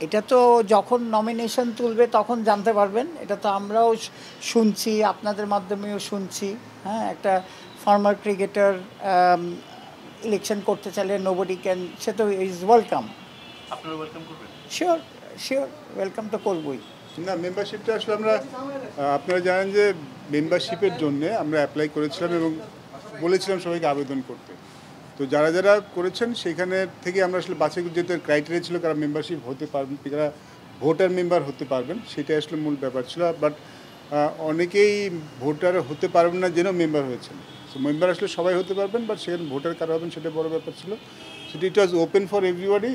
এটা তো যখন নমিনেশন তুলবে তখন জানতে পারবেন। এটা তো আমরাও শুনছি, আপনাদের মাধ্যমেও শুনছি। হ্যাঁ, একটা ফর্মার ক্রিকেটার ইলেকশন করতে চাইলে নোবডি ক্যান, সে তো ইজ ওয়েলকাম। আপনারা ওয়েলকাম করবেন? শিওর, শিওর, ওয়েলকাম তো করবই। না, মেম্বারশিপটা আসলে আমরা আপনারা জানেন যে মেম্বারশিপের জন্যে আমরা অ্যাপ্লাই করেছিলাম এবং বলেছিলাম সবাইকে আবেদন করতে। তো যারা যারা করেছেন সেখানে থেকে আমরা আসলে বাছাই, যেহেতু ক্রাইটেরিয়া ছিল কারা মেম্বারশিপ হতে পারবেন, কারা ভোটার মেম্বার হতে পারবেন, সেটাই আসলে মূল ব্যাপার ছিল। বাট অনেকেই ভোটার হতে পারবেন না জেনেও মেম্বার হয়েছেন। সো মেম্বার আসলে সবাই হতে পারবেন, বাট সেখানে ভোটার কারা হবেন সেটা বড় ব্যাপার ছিল। সেটা ইট ওয়াজ ওপেন ফর এভরিবডি।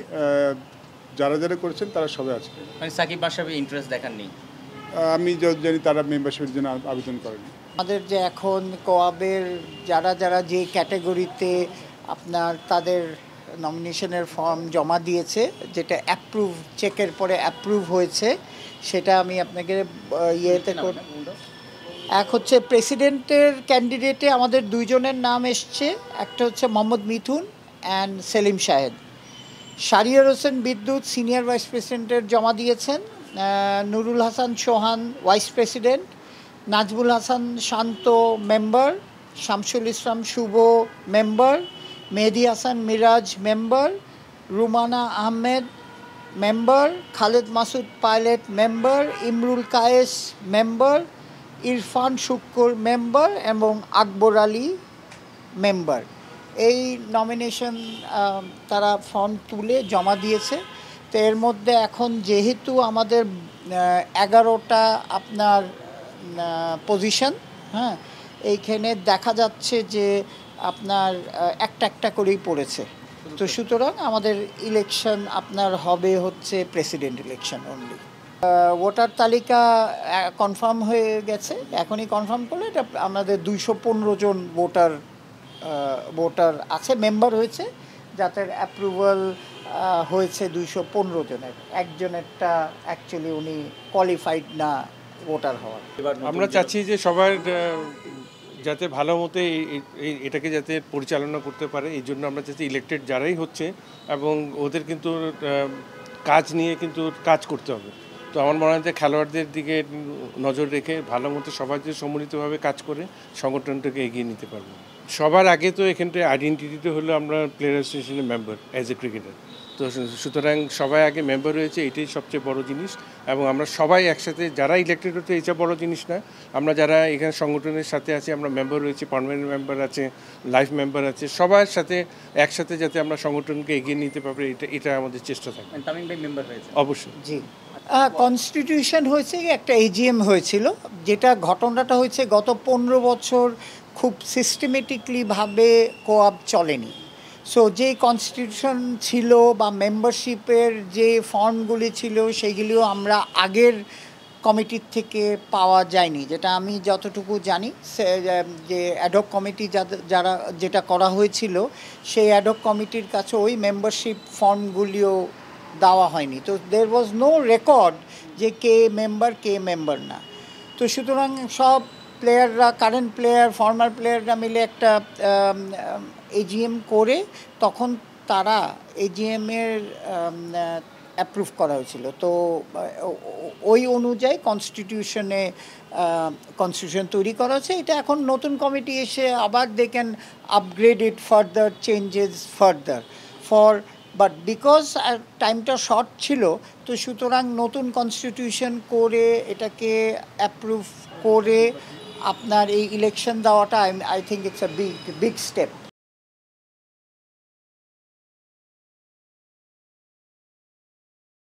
যারা যারা করেছেন তারা সবাই আছে। মানে সাকিব মাশরাফি ইন্টারেস্ট দেখাননি? আমি যত জানি তারা মেম্বারশিপের জন্য আবেদন করেনি। আমাদের যে এখন কোয়াবের যারা যারা যে ক্যাটাগরিতে আপনার তাদের নমিনেশনের ফর্ম জমা দিয়েছে, যেটা অ্যাপ্রুভ, চেকের পরে অ্যাপ্রুভ হয়েছে, সেটা আমি আপনাকে ইয়েতে এক হচ্ছে প্রেসিডেন্টের ক্যান্ডিডেটে আমাদের দুইজনের নাম এসছে। একটা হচ্ছে Mohammad Mithun and Selim Shahed. Shahriar Hossain Bidyut senior vice প্রেসিডেন্টের জমা দিয়েছেন। Nurul Hasan Sohan vice president, Najmul Hasan Shanto member, Shamsul Islam Shuvo member, Mehedi Hasan Miraz member, Rumana Ahmed member, Khaled Masud Pilot member, Imrul Kayes member, Irfan Sukkur member এবং আকবর আলী মেম্বার। এই নমিনেশন তারা ফর্ম তুলে জমা দিয়েছে। তো এর মধ্যে এখন যেহেতু আমাদের 11টা আপনার পজিশন, হ্যাঁ, এইখানে দেখা যাচ্ছে যে আপনার একটা একটা করেই পড়েছে। তো সুতরাং আমাদের ইলেকশন আপনার হবে হচ্ছে প্রেসিডেন্ট ইলেকশন অনলি। ভোটার তালিকা কনফার্ম হয়ে গেছে, এখনই কনফার্ম করলে এটা আমাদের 215 জন ভোটার আছে, মেম্বার হয়েছে, যাদের অ্যাপ্রুভাল হয়েছে 215 জনের। একজনেরটা অ্যাকচুয়ালি উনি কোয়ালিফাইড না ভোটার হওয়ার। আমরা চাচ্ছি যে সবার যাতে ভালো মতো এটাকে যাতে পরিচালনা করতে পারে, এই জন্য আমরা চাচ্ছি ইলেক্টেড যারাই হচ্ছে এবং ওদের কিন্তু কাজ নিয়ে কিন্তু কাজ করতে হবে। তো আমার মনে হয় যে খেলোয়াড়দের দিকে নজর রেখে ভালো মতো সবাই যে সম্মিলিতভাবে কাজ করে সংগঠনটাকে এগিয়ে নিতে পারবে। সবার আগে তো এখানটায় আইডেন্টিটিটা হলো আমরা প্লেয়ার অ্যাসোসিয়েশনের মেম্বার অ্যাজ এ ক্রিকেটার। তো সুতরাং সবাই আগে মেম্বার হয়েছে, এটাই সবচেয়ে বড় জিনিস। এবং আমরা সবাই একসাথে যারা ইলেক্টেড হচ্ছে, এটা বড় জিনিস না। আমরা যারা এখানে সংগঠনের সাথে আছি, আমরা মেম্বার রয়েছি, পার্মানেন্ট মেম্বার আছে, লাইফ মেম্বার আছে, সবার সাথে একসাথে যাতে আমরা সংগঠনকে এগিয়ে নিতে পারি, এটা আমাদের চেষ্টা থাকে। তামিম ভাই মেম্বার হয়েছে? অবশ্যই। জি, কনস্টিটিউশন হয়েছে, একটা এজিএম হয়েছিল। যেটা ঘটনাটা হয়েছে গত 15 বছর খুব সিস্টেমেটিকলিভাবে কোয়াব চলেনি। সো যে কনস্টিটিউশন ছিল বা মেম্বারশিপের যে ফর্মগুলি ছিল সেইগুলিও আমরা আগের কমিটির থেকে পাওয়া যায়নি, যেটা আমি যতটুকু জানি। যে অ্যাডহক কমিটি যারা যেটা করা হয়েছিল, সেই অ্যাডহক কমিটির কাছে ওই মেম্বারশিপ ফর্মগুলিও দেওয়া হয়নি। তো দেয়ার ওয়াজ নো রেকর্ড যে কে মেম্বার না। তো সুতরাং সব প্লেয়াররা, কারেন্ট প্লেয়ার, ফর্মার প্লেয়াররা মিলে একটা এজিএম করে তখন তারা এজিএমের অ্যাপ্রুভ করা হয়েছিল। তো ওই অনুযায়ী কনস্টিটিউশন তৈরি করা হয়েছে। এটা এখন নতুন কমিটি এসে আবার they can upgrade it further, changes further but because টাইমটা শর্ট ছিল, তো সুতরাং নতুন কনস্টিটিউশন করে এটাকে অ্যাপ্রুভ করে আপনার এই ইলেকশন দেওয়াটা, I think it's a big step.